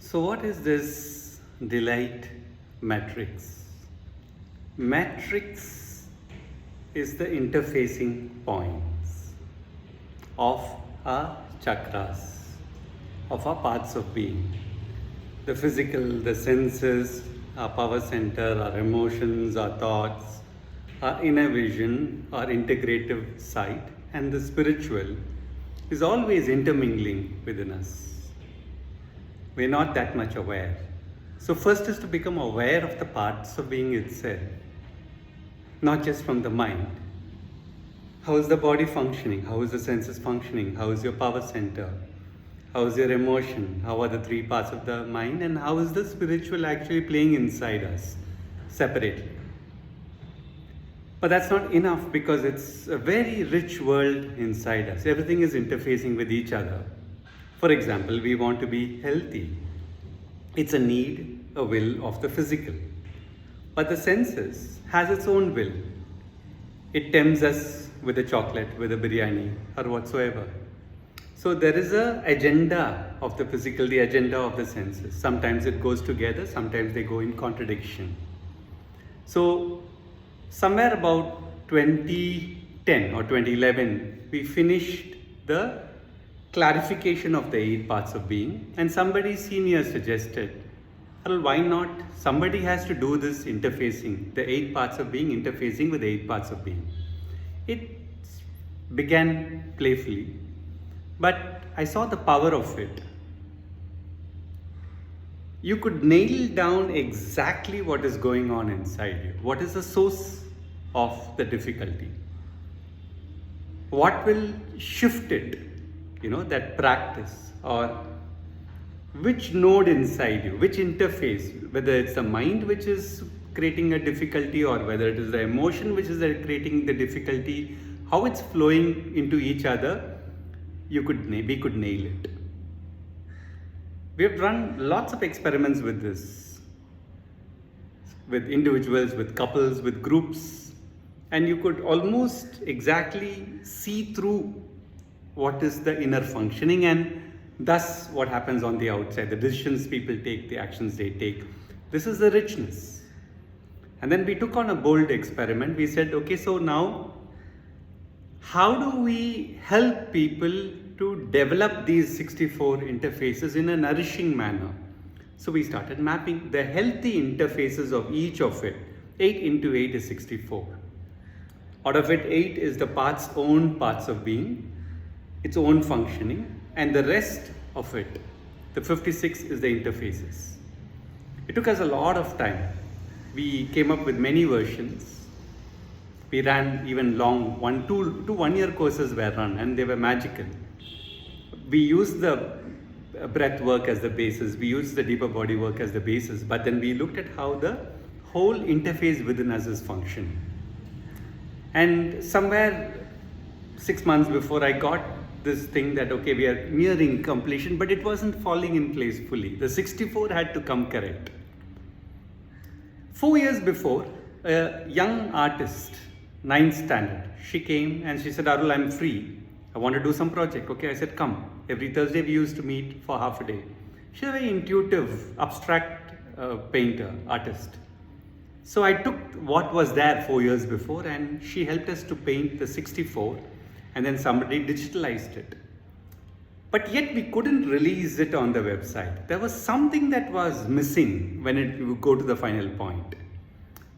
So, what is this delight matrix? Matrix is the interfacing points of our chakras, of our parts of being. The physical, the senses, our power center, our emotions, our thoughts, our inner vision, our integrative sight, and the spiritual is always intermingling within us. We're not that much aware. So, first is to become aware of the parts of being itself, not just from the mind. How is the body functioning? How is the senses functioning? How is your power center? How is your emotion? How are the three parts of the mind? And how is the spiritual actually playing inside us separately? But that's not enough because it's a very rich world inside us. Everything is interfacing with each other. For example, we want to be healthy. It's a need, a will of the physical. But the senses has its own will. It tempts us with a chocolate, with a biryani, or whatsoever. So there is an agenda of the physical, the agenda of the senses. Sometimes it goes together, sometimes they go in contradiction. So somewhere about 2010 or 2011, we finished the clarification of the 8 parts of being, and somebody senior suggested, Arul, why not? Somebody has to do this interfacing, the 8 parts of being interfacing with the 8 parts of being. It began playfully, but I saw the power of it. You could nail down exactly what is going on inside you. What is the source of the difficulty? What will shift it? That practice, or which node inside you, which interface, whether it's the mind which is creating a difficulty or whether it is the emotion which is creating the difficulty, how it's flowing into each other, we could nail it. We have run lots of experiments with this, with individuals, with couples, with groups, and you could almost exactly see through what is the inner functioning and thus what happens on the outside, the decisions people take, the actions they take. This is the richness. And then we took on a bold experiment. We said, okay, so now how do we help people to develop these 64 interfaces in a nourishing manner? So we started mapping the healthy interfaces of each of it. 8 into 8 is 64. Out of it, 8 is the own parts of being, its own functioning, and the rest of it, the 56, is the interfaces. It took us a lot of time. We came up with many versions. We ran even long, 1-year courses were run, and they were magical. We used the breath work as the basis, we used the deeper body work as the basis, but then we looked at how the whole interface within us is functioning. And somewhere 6 months before, I got this thing that, okay, we are nearing completion, but it wasn't falling in place fully. The 64 had to come correct. 4 years before, a young artist, 9th standard, she came and she said, Arul, I'm free. I want to do some project. Okay, I said, come. Every Thursday we used to meet for half a day. She's a very intuitive, abstract painter, artist. So I took what was there 4 years before and she helped us to paint the 64. And then somebody digitalized it. But yet we couldn't release it on the website. There was something that was missing when it would go to the final point.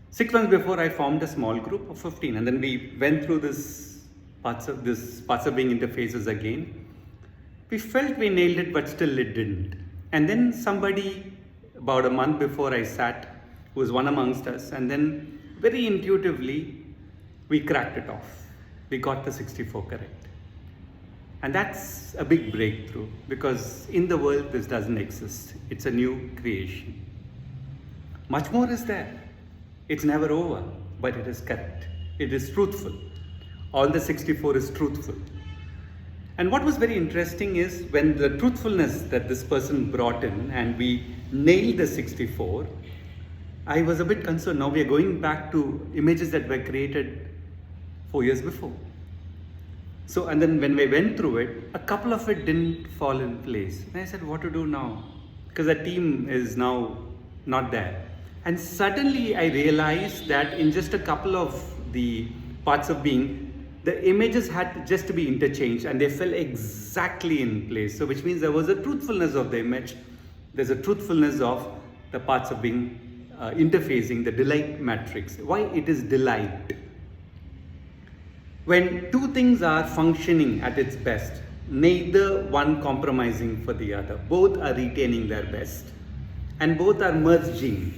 6 months before, I formed a small group of 15, and then we went through this parts of being interfaces again. We felt we nailed it, but still it didn't. And then somebody, about a month before, I sat, who was one amongst us, and then very intuitively, we cracked it off. We got the 64 correct. And that's a big breakthrough because in the world this doesn't exist. It's a new creation. Much more is there. It's never over, but it is correct. It is truthful. All the 64 is truthful. And what was very interesting is when the truthfulness that this person brought in and we nailed the 64, I was a bit concerned. Now we are going back to images that were created 4 years before. So, and then when we went through it, a couple of it didn't fall in place. And I said, what to do now? because the team is now not there. And suddenly I realized that in just a couple of the parts of being, the images had just to be interchanged and they fell exactly in place. So which means there was a truthfulness of the image, there's a truthfulness of the parts of being interfacing, the delight matrix. Why it is delight? When two things are functioning at its best, neither one compromising for the other, both are retaining their best and both are merging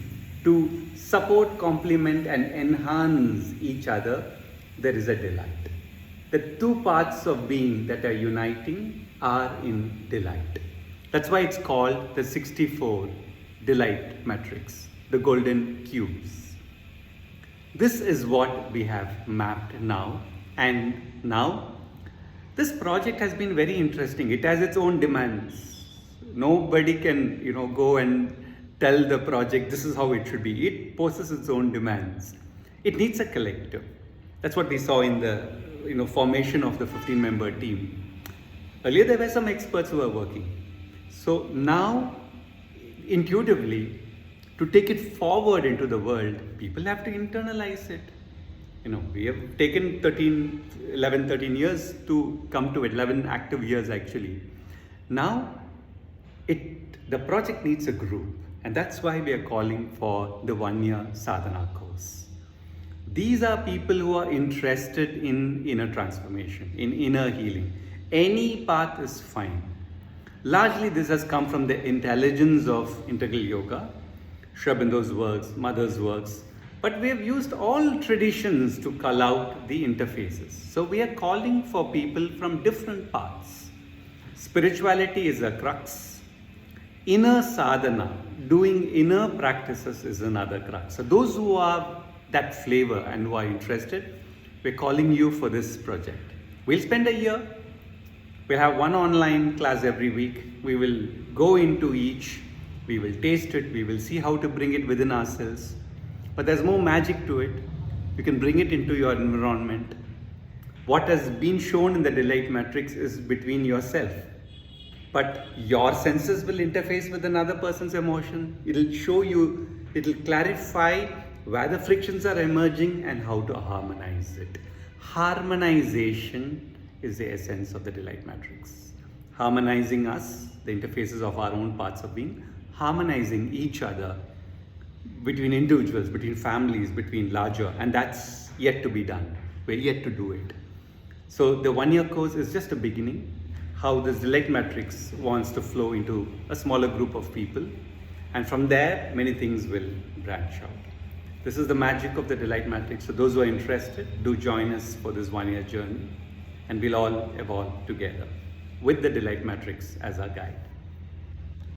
to support, complement and enhance each other, there is a delight. The two parts of being that are uniting are in delight. That's why it's called the 64 delight matrix, the golden cubes. This is what we have mapped now. And now this project has been very interesting. It has its own demands. Nobody can, go and tell the project this is how it should be. It poses its own demands. It needs a collective. That's what we saw in the formation of the 15-member team. Earlier there were some experts who were working. So now, intuitively, to take it forward into the world, people have to internalize it. We have taken 13 years to come to it, 11 active years actually. Now, the project needs a group, and that's why we are calling for the 1-year Sadhana course. These are people who are interested in inner transformation, in inner healing. Any path is fine. Largely this has come from the intelligence of integral yoga, Sri Aurobindo's works, Mother's works, but we have used all traditions to call out the interfaces. So we are calling for people from different paths. Spirituality is a crux. Inner sadhana, doing inner practices is another crux. So those who are that flavor and who are interested, we're calling you for this project. We'll spend a year. We'll have one online class every week. We will go into each. We will taste it. We will see how to bring it within ourselves. But there's more magic to it. You can bring it into your environment. What has been shown in the delight matrix is between yourself. But your senses will interface with another person's emotion. It'll show you, it'll clarify where the frictions are emerging and how to harmonize it. Harmonization is the essence of the delight matrix. Harmonizing us, the interfaces of our own parts of being, harmonizing each other between individuals, between families, between larger, and that's yet to be done. We're yet to do it. So the 1-year course is just a beginning, how this delight matrix wants to flow into a smaller group of people, and from there many things will branch out. This is the magic of the delight matrix. So those who are interested, do join us for this 1-year journey, and we'll all evolve together with the delight matrix as our guide.